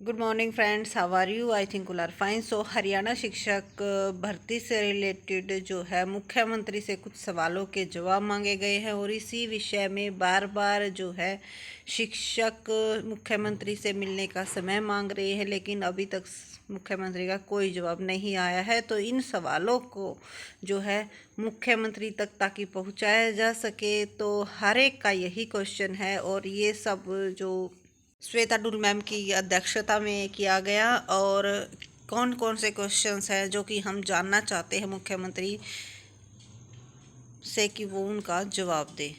Good morning friends, how are you? I think are fine. So Haryana शिक्षक भर्ती से related जो है मुख्यमंत्री से कुछ सवालों के जवाब मांगे गए हैं और इसी विषय में बार बार जो है शिक्षक मुख्यमंत्री से मिलने का समय मांग रहे हैं, लेकिन अभी तक मुख्यमंत्री का कोई जवाब नहीं आया है। तो इन सवालों को जो है मुख्यमंत्री तक ताकि पहुंचाया जा सके, तो हर एक का यही क्वेश्चन है और ये सब जो श्वेता डुल मैम की अध्यक्षता में किया गया। और कौन कौन से क्वेश्चंस हैं जो कि हम जानना चाहते हैं मुख्यमंत्री से कि वो उनका जवाब दे।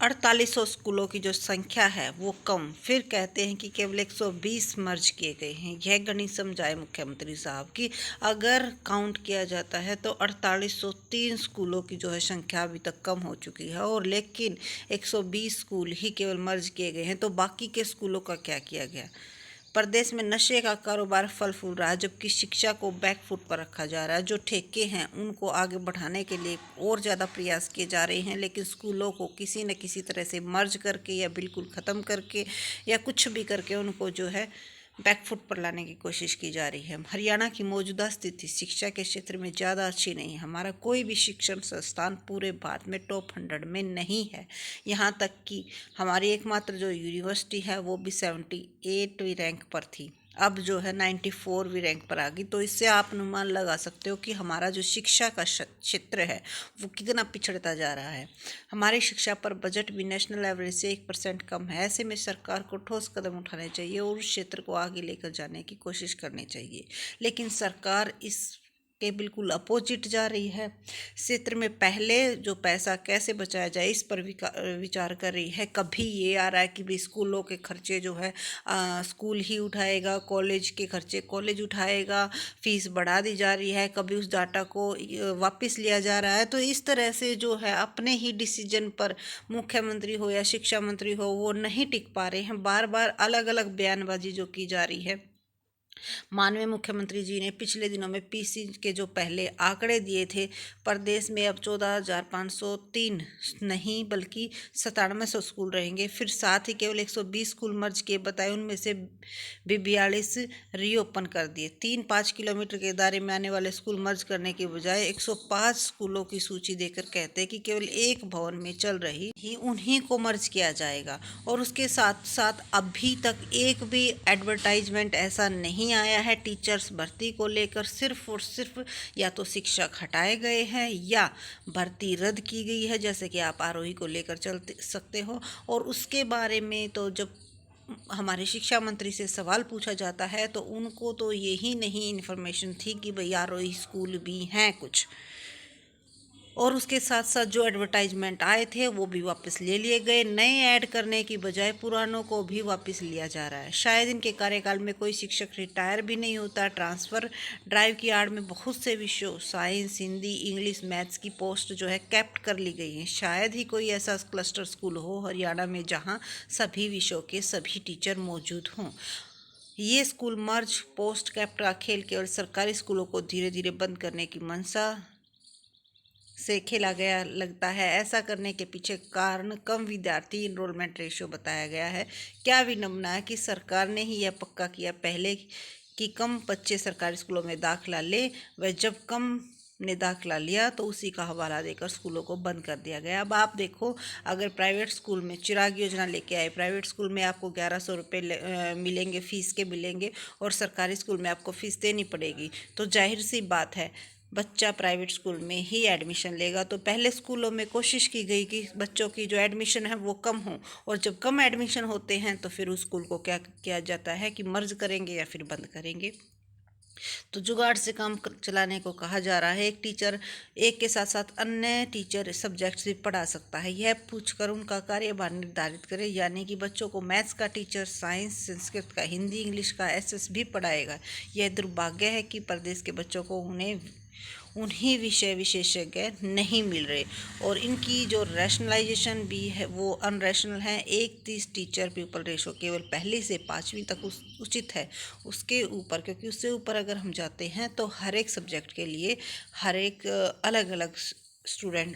4800 स्कूलों की जो संख्या है वो कम, फिर कहते हैं कि केवल 120 मर्ज किए गए हैं। यह गणित समझाए मुख्यमंत्री साहब कि अगर काउंट किया जाता है तो 4803 स्कूलों की जो है संख्या अभी तक कम हो चुकी है, और लेकिन 120 स्कूल ही केवल मर्ज किए गए हैं। तो बाकी के स्कूलों का क्या किया गया? प्रदेश में नशे का कारोबार फल फूल रहा है, जबकि शिक्षा को बैकफुट पर रखा जा रहा है। जो ठेके हैं उनको आगे बढ़ाने के लिए और ज़्यादा प्रयास किए जा रहे हैं, लेकिन स्कूलों को किसी न किसी तरह से मर्ज करके या बिल्कुल ख़त्म करके या कुछ भी करके उनको जो है बैकफुट पर लाने की कोशिश की जा रही है। हरियाणा की मौजूदा स्थिति शिक्षा के क्षेत्र में ज़्यादा अच्छी नहीं है। हमारा कोई भी शिक्षण संस्थान पूरे भारत में टॉप 100 में नहीं है। यहाँ तक कि हमारी एकमात्र जो यूनिवर्सिटी है वो भी 78वीं रैंक पर थी, अब जो है 94वीं रैंक पर आ गई। तो इससे आप अनुमान लगा सकते हो कि हमारा जो शिक्षा का क्षेत्र है वो कितना पिछड़ता जा रहा है। हमारी शिक्षा पर बजट भी नेशनल एवरेज से 1% कम है। ऐसे में सरकार को ठोस कदम उठाने चाहिए और उस क्षेत्र को आगे लेकर जाने की कोशिश करनी चाहिए, लेकिन सरकार इस के बिल्कुल अपोजिट जा रही है। क्षेत्र में पहले जो पैसा कैसे बचाया जाए इस पर विचार कर रही है। कभी ये आ रहा है कि भी स्कूलों के खर्चे जो है स्कूल ही उठाएगा, कॉलेज के खर्चे कॉलेज उठाएगा, फीस बढ़ा दी जा रही है, कभी उस डाटा को वापस लिया जा रहा है। तो इस तरह से जो है अपने ही डिसीजन पर मुख्यमंत्री हो या शिक्षा मंत्री हो वो नहीं टिक पा रहे हैं। बार बार अलग अलग बयानबाजी जो की जा रही है। माननीय मुख्यमंत्री जी ने पिछले दिनों में पीसी के जो पहले आंकड़े दिए थे, प्रदेश में अब 14,503 नहीं बल्कि 9700 स्कूल रहेंगे। फिर साथ ही केवल 120 स्कूल मर्ज किए बताए, उनमें से भी 42 रीओपन कर दिए। 3-5 किलोमीटर के दायरे में आने वाले स्कूल मर्ज करने के बजाय 105 स्कूलों की सूची देकर कहते हैं कि केवल एक भवन में चल रही ही उन्हीं को मर्ज किया जाएगा। और उसके साथ साथ अभी तक एक भी एडवर्टाइजमेंट ऐसा नहीं आया है टीचर्स भर्ती को लेकर। सिर्फ और सिर्फ या तो शिक्षक हटाए गए हैं या भर्ती रद्द की गई है, जैसे कि आप आरोही को लेकर चल सकते हो। और उसके बारे में तो जब हमारे शिक्षा मंत्री से सवाल पूछा जाता है तो उनको तो यही नहीं इन्फॉर्मेशन थी कि भाई आरोही स्कूल भी हैं कुछ, और उसके साथ साथ जो एडवर्टाइजमेंट आए थे वो भी वापस ले लिए गए। नए ऐड करने की बजाय पुरानों को भी वापस लिया जा रहा है। शायद इनके कार्यकाल में कोई शिक्षक रिटायर भी नहीं होता। ट्रांसफ़र ड्राइव की आड़ में बहुत से विषयों साइंस, हिंदी, इंग्लिश, मैथ्स की पोस्ट जो है कैप्ट कर ली गई हैं। शायद ही कोई ऐसा क्लस्टर स्कूल हो हरियाणा में जहाँ सभी विषयों के सभी टीचर मौजूद हों। ये स्कूल मर्ज पोस्ट कैप्ट का खेल केवल सरकारी स्कूलों को धीरे धीरे बंद करने की मंशा से खेला गया लगता है। ऐसा करने के पीछे कारण कम विद्यार्थी इनरोलमेंट रेशियो बताया गया है। क्या विडंबना है कि सरकार ने ही यह पक्का किया पहले कि कम बच्चे सरकारी स्कूलों में दाखिला ले, वह जब कम ने दाखिला लिया तो उसी का हवाला देकर स्कूलों को बंद कर दिया गया। अब आप देखो, अगर प्राइवेट स्कूल में चिराग योजना लेके आए, प्राइवेट स्कूल में आपको 1100 रुपये मिलेंगे, फीस के मिलेंगे, और सरकारी स्कूल में आपको फ़ीस देनी पड़ेगी, तो जाहिर सी बात है बच्चा प्राइवेट स्कूल में ही एडमिशन लेगा। तो पहले स्कूलों में कोशिश की गई कि बच्चों की जो एडमिशन है वो कम हो, और जब कम एडमिशन होते हैं तो फिर उस स्कूल को क्या किया जाता है कि मर्ज करेंगे या फिर बंद करेंगे। तो जुगाड़ से काम चलाने को कहा जा रहा है। एक टीचर एक के साथ साथ अन्य टीचर सब्जेक्ट्स भी पढ़ा सकता है, यह पूछकर उनका कार्यभार निर्धारित करें। यानी कि बच्चों को मैथ्स का टीचर साइंस, संस्कृत का, हिंदी, इंग्लिश का एसएस भी पढ़ाएगा। यह दुर्भाग्य है कि प्रदेश के बच्चों को उन्हीं विषय विशेषज्ञ नहीं मिल रहे, और इनकी जो रैशनलाइजेशन भी है वो अनरैशनल है। 1:30 टीचर पीपल रेशो केवल पहली से 5वीं तक उचित है। उसके ऊपर, क्योंकि उससे ऊपर अगर हम जाते हैं तो हर एक सब्जेक्ट के लिए हर एक अलग अलग स्टूडेंट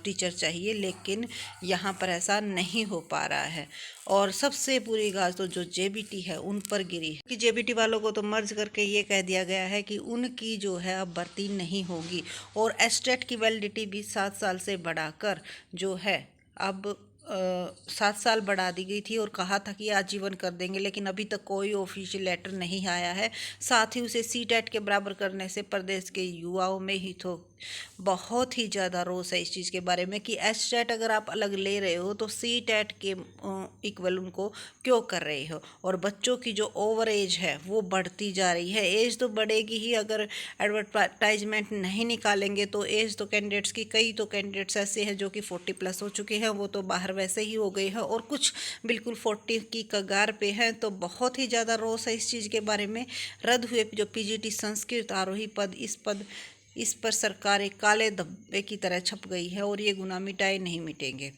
टीचर चाहिए, लेकिन यहाँ पर ऐसा नहीं हो पा रहा है। और सबसे बुरी गाज तो जो जेबीटी है उन पर गिरी है कि जेबीटी वालों को तो मर्ज करके ये कह दिया गया है कि उनकी जो है अब भर्ती नहीं होगी, और एस्टेट की वैलिडिटी भी 7 साल से बढ़ाकर जो है अब 7 साल बढ़ा दी गई थी, और कहा था कि आजीवन कर देंगे, लेकिन अभी तक कोई ऑफिशियल लेटर नहीं आया है। साथ ही उसे सीटेट के बराबर करने से प्रदेश के युवाओं में ही तो बहुत ही ज़्यादा रोष है इस चीज़ के बारे में कि एस्टेट अगर आप अलग ले रहे हो तो सीटेट के इक्वल उनको क्यों कर रहे हो। और बच्चों की जो ओवर एज है वो बढ़ती जा रही है। एज तो बढ़ेगी ही, अगर एडवर्टाइजमेंट नहीं निकालेंगे तो एज तो कैंडिडेट्स की, कई तो कैंडिडेट्स ऐसे हैं जो कि 40+ हो चुके हैं, वो तो बाहर वैसे ही हो गए हैं, और कुछ बिल्कुल 40 की कगार पे हैं। तो बहुत ही ज़्यादा रोष है इस चीज़ के बारे में। रद्द हुए जो पीजीटी संस्कृत आरोही पद, इस पर सरकार एक काले धब्बे की तरह छप गई है, और ये गुनाह मिटाए नहीं मिटेंगे।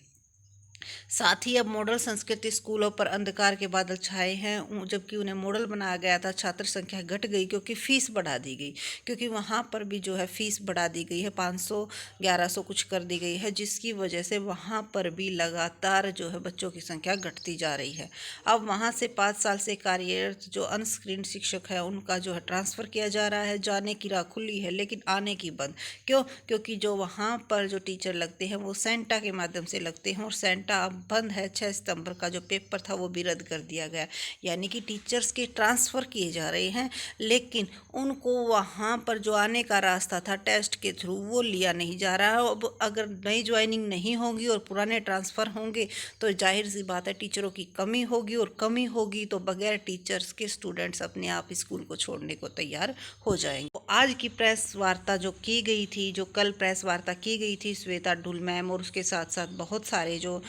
साथ ही अब मॉडल संस्कृति स्कूलों पर अंधकार के बादल छाए हैं। जबकि उन्हें मॉडल बनाया गया था, छात्र संख्या घट गई क्योंकि फ़ीस बढ़ा दी गई, क्योंकि वहाँ पर भी जो है फ़ीस बढ़ा दी गई है, 500 1100 कुछ कर दी गई है, जिसकी वजह से वहाँ पर भी लगातार जो है बच्चों की संख्या घटती जा रही है। अब वहाँ से 5 साल से कार्यरत जो अनस्क्रीन शिक्षक है उनका जो है ट्रांसफ़र किया जा रहा है। जाने की राह खुली है लेकिन आने की बंद। क्यों? क्योंकि जो वहाँ पर जो टीचर लगते हैं वो सेंटा के माध्यम से लगते हैं, और सेंटा अब बंद है। 6 सितंबर का जो पेपर था वो भी रद्द कर दिया गया। यानी कि टीचर्स के ट्रांसफ़र किए जा रहे हैं, लेकिन उनको वहाँ पर जो आने का रास्ता था टेस्ट के थ्रू वो लिया नहीं जा रहा है। अब अगर नई ज्वाइनिंग नहीं होगी और पुराने ट्रांसफ़र होंगे तो जाहिर सी बात है टीचरों की कमी होगी, और कमी होगी तो बगैर टीचर्स के स्टूडेंट्स अपने आप स्कूल को छोड़ने को तैयार हो जाएंगे। तो आज की प्रेस वार्ता जो की गई थी, जो कल प्रेस वार्ता की गई थी श्वेता ढुल मैम, और उसके साथ साथ बहुत सारे जो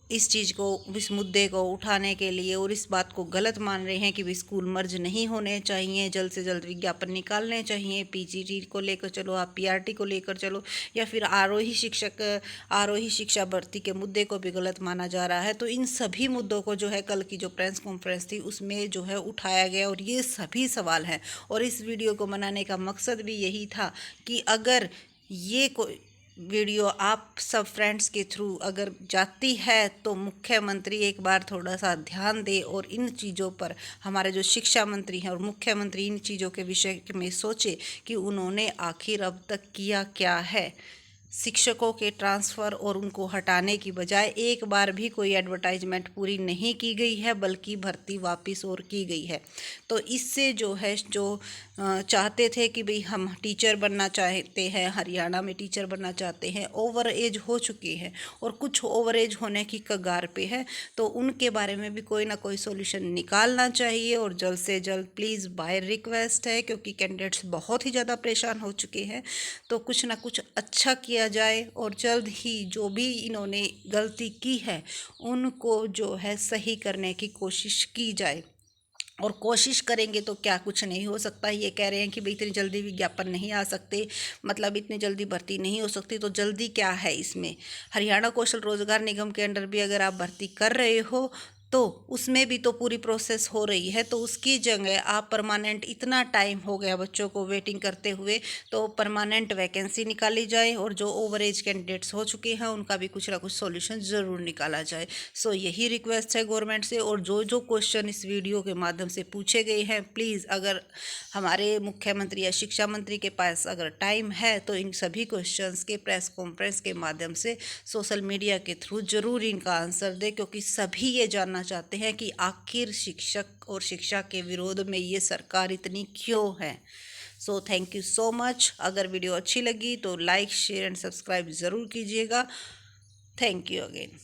इस चीज़ को, इस मुद्दे को उठाने के लिए और इस बात को गलत मान रहे हैं कि भी स्कूल मर्ज नहीं होने चाहिए, जल्द से जल्द विज्ञापन निकालने चाहिए। पीजीटी को लेकर चलो, आप पीआरटी को लेकर चलो, या फिर आरोही शिक्षा भर्ती के मुद्दे को भी गलत माना जा रहा है। तो इन सभी मुद्दों को जो है कल की जो प्रेस कॉन्फ्रेंस थी उसमें जो है उठाया गया, और ये सभी सवाल हैं। और इस वीडियो को बनाने का मकसद भी यही था कि अगर ये कोई वीडियो आप सब फ्रेंड्स के थ्रू अगर जाती है तो मुख्यमंत्री एक बार थोड़ा सा ध्यान दे, और इन चीज़ों पर हमारे जो शिक्षा मंत्री हैं और मुख्यमंत्री इन चीज़ों के विषय में सोचे कि उन्होंने आखिर अब तक किया क्या है। शिक्षकों के ट्रांसफ़र और उनको हटाने की बजाय एक बार भी कोई एडवर्टाइजमेंट पूरी नहीं की गई है, बल्कि भर्ती वापस और की गई है। तो इससे जो है जो चाहते थे कि भाई हम टीचर बनना चाहते हैं, हरियाणा में टीचर बनना चाहते हैं, ओवर एज हो चुकी है और कुछ ओवर एज होने की कगार पे है, तो उनके बारे में भी कोई ना कोई सॉल्यूशन निकालना चाहिए, और जल्द से जल्द प्लीज़ बाय रिक्वेस्ट है, क्योंकि कैंडिडेट्स बहुत ही ज़्यादा परेशान हो चुके हैं। तो कुछ ना कुछ अच्छा किया जाए, और जल्द ही जो भी इन्होंने गलती की है उनको जो है सही करने की कोशिश की जाए। और कोशिश करेंगे तो क्या कुछ नहीं हो सकता। ये कह रहे हैं कि भाई इतनी जल्दी विज्ञापन नहीं आ सकते, मतलब इतनी जल्दी भर्ती नहीं हो सकती, तो जल्दी क्या है इसमें। हरियाणा कौशल रोजगार निगम के अंडर भी अगर आप भर्ती कर रहे हो तो उसमें भी तो पूरी प्रोसेस हो रही है, तो उसकी जगह आप परमानेंट, इतना टाइम हो गया बच्चों को वेटिंग करते हुए, तो परमानेंट वैकेंसी निकाली जाए, और जो ओवर एज कैंडिडेट्स हो चुके हैं उनका भी कुछ ना कुछ सॉल्यूशन ज़रूर निकाला जाए। सो यही रिक्वेस्ट है गवर्नमेंट से। और जो जो क्वेश्चन इस वीडियो के माध्यम से पूछे गए हैं, प्लीज़ अगर हमारे मुख्यमंत्री या शिक्षा मंत्री के पास अगर टाइम है तो इन सभी क्वेश्चंस के प्रेस कॉन्फ्रेंस के माध्यम से सोशल मीडिया के थ्रू ज़रूर इनका आंसर दे, क्योंकि सभी ये जानना चाहते हैं कि आखिर शिक्षक और शिक्षा के विरोध में ये सरकार इतनी क्यों है। So thank you so much. अगर वीडियो अच्छी लगी तो लाइक, शेयर एंड सब्सक्राइब ज़रूर कीजिएगा। Thank you again.